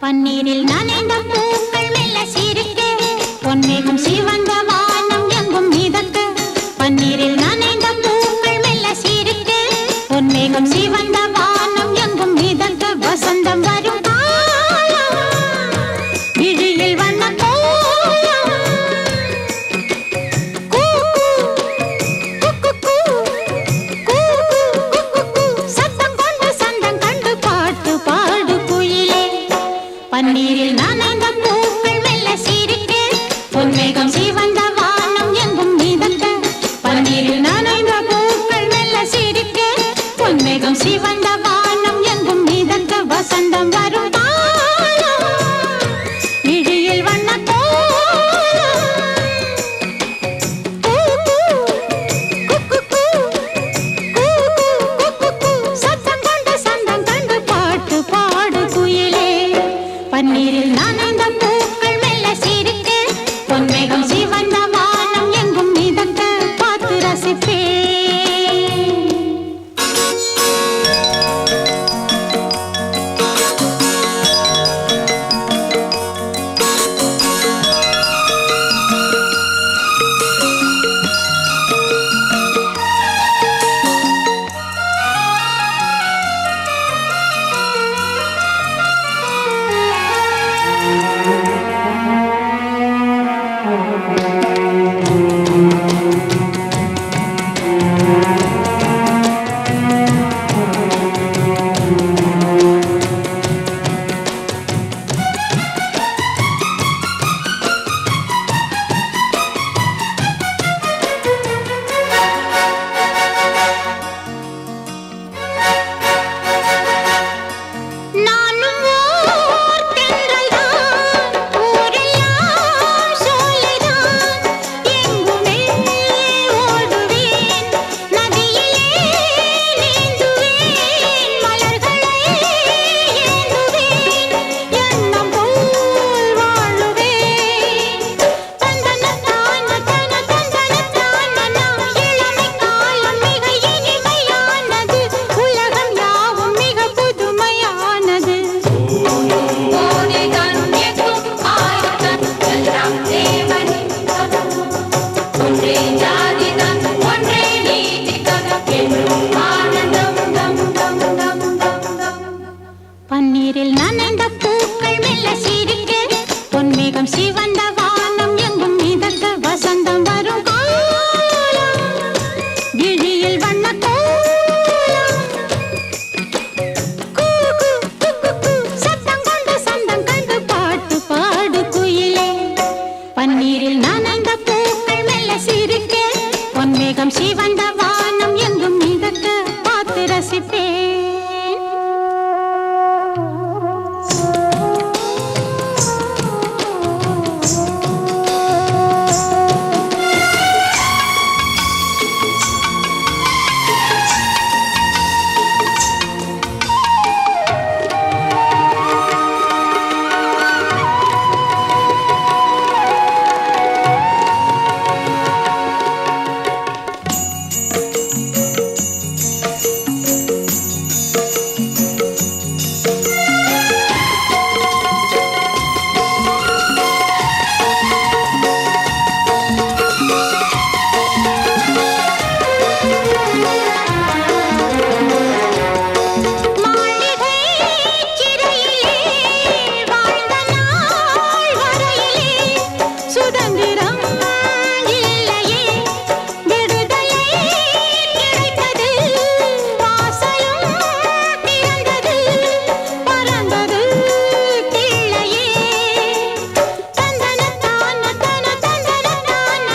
பன்னீரில் நனைந்த பூக்கள் மெல்ல சிரிக்க, பொன்மேகம் சிவந்த வானம் எங்கும் மிதக்க. பன்னீரில் நனைந்த பூக்கள் மெல்ல சிரிக்க, பொன்மேகம் சிவந்த வானம் எங்கும் மிதக்க. வசந்தம் வரும் காலம், விழியில் வண்ண கோலம். சத்தம் கொண்டு சந்தம் கண்டு பாட்டு பாடு குயிலே. பன்னீரில் நனைந்த பூக்கள் மெல்ல சிரிக்க, பொன்மேகம் சிவந்த வானம் எங்கும் மிதக்க. பன்னீரில் நனைந்த பூக்கள் மெல்ல சிரிக்க, பொன்மேகம் சிவந்த வானம் எங்கும் மிதக்க. வசந்தம் வரும் காலம், விழியில் வண்ண கோலம். சத்தம் கொண்டு சந்தம் கண்டு பாட்டு பாடு குயிலே. பன்னீரில் நனைந்த பூக்கள் மெல்ல சிரிக்க, பொன்மேகம் சிவந்த வானம் எங்கும் மிதக்க. பார்த்து ரசிப்பேன். நானும் ஓர் தென்றல்தான், ஊரெல்லாம் சோலைதான். எங்குமே ஓடுவேன், நதியிலே நீந்துவேன். மலர்களை ஏந்துவேன், எண்ணம் போல் வாழுவேன். தந்தனத்தான தன தந்தனத்தான இளமை காலம் மிக இனிமையானது. உலகம் யாவும் மிக புதுமையானது. ஓனே கண்ணியக்கும் ஆயத்தன் எல்லாம் தேவனின் கதம். ஒன்றே ஜாதிதான் ஒன்றே நீதி கதம் என்றும் ஆனந்தம் தம் தம் தம் தம் தம். பன்னீரில் நனைந்த பூக்கள் மெல்ல சிரிக்க, பொன்மேகம் சிவந்த வானம் எங்கும் மிதக்க. வசந்தம் வரும் காலம், விழியில் வண்ண கோலம். சத்தம் கொண்டு சந்தம் கண்டு பாட்டு பாடு குயிலே. பன்னீரில் நனைந்த பூக்கள் மெல்ல சிரிக்க, பொன்மேகம் சிவந்த வானம் எங்கும் மிதக்க. பார்த்து ரசிப்பேன். மாளிகை சிறையிலே வாழ்ந்த நாள் வரையிலே சுதந்திரம் இல்லையே. விடுதலை கிடைத்தது, வாசலும் திறந்தது, பறந்தது கிள்ளையே. தந்தனத்தான தன தந்தனத்தான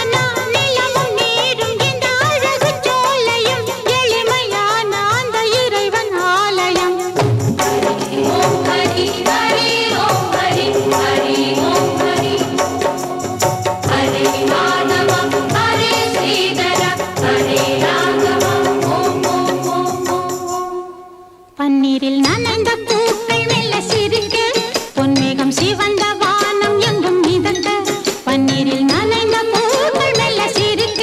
நிலமும் நீரும் இந்த அழகு சோலையும் எளிமையான அந்த இறைவன் ஆலயம். ஓம் ஹரி ஹரி ஓம் ஹரி ஹரி ஓம் ஹரி. ஹரி மாதவ ஹரி ஸ்ரீதர ஹரி ராகவ ஓம் ஓம் ஓம் ஓம். பன்னீரில் நனைந்த பூக்கள் மெல்ல சிரிக்க, பொன்மேகம் சிவந்த வானம் எங்கும் மிதக்க. பன்னீரில் நனைந்த பூக்கள் மெல்ல சிரிக்க,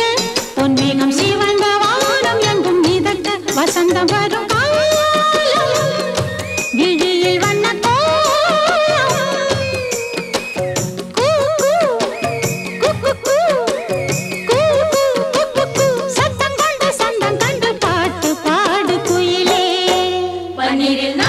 பொன்மேகம் சிவந்த வானம் எங்கும் மிதக்க. வசந்தம் வரும் காலம், விழியில் வண்ண கோலம். பன்னீரில்